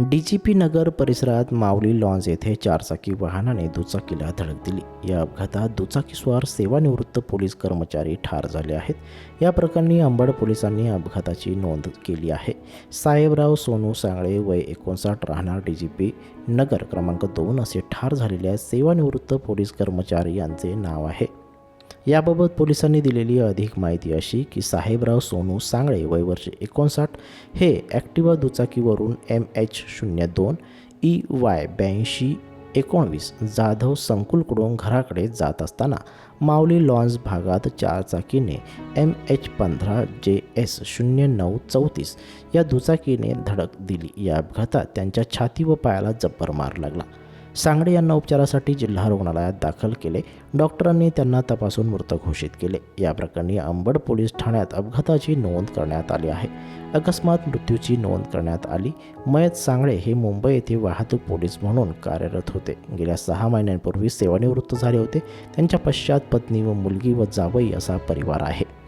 DGP नगर परिसरात माऊली lawns येथे चारचाकी वाहनाने दुचाकीला धडक दिली। या अपघातात दुचाकीस्वार सेवानिवृत्त पोलीस कर्मचारी ठार झाले आहेत। या प्रकरणी अंबड पोलिसांनी अपघाताची नोंद केली आहे। साहेबराव सोनू सांगळे वय 59 राहणार DGP नगर क्रमांक 2 असे ठार झालेल्या सेवानिवृत्त पोलीस कर्मचारी यांचे नाव आहे। याबाबत पोलिसांनी दिलेली अधिक माहिती अशी की साहेबराव सोनू सांगळे वय वर्ष 59 हे ॲक्टिवा दुचाकीवरून MH02 EY 8219 जाधव संकुलकडून घराकडे जात असताना माऊली लॉन्स भागात चारचाकीने MH15 JS 0934 या दुचाकीने धडक दिली। या अपघातात त्यांच्या छाती व पायाला जब्बर मार लागला। सांगळे यांना उपचारासाठी जिल्हा रुग्णालयात दाखल केले। डॉक्टरांनी त्यांना तपासून मृत घोषित केले। या प्रकरणी अंबड पोलीस ठाण्यात अपघाताची नोंद करण्यात आली आहे। अकस्मात मृत्यूची नोंद करण्यात आली। मयत सांगळे हे मुंबई येथे वाहतूक पोलीस म्हणून कार्यरत होते। गेल्या 6 महिन्यांपूर्वी सेवानिवृत्त झाले होते। त्यांच्या पश्चात पत्नी व मुलगी व जावई असा परिवार आहे।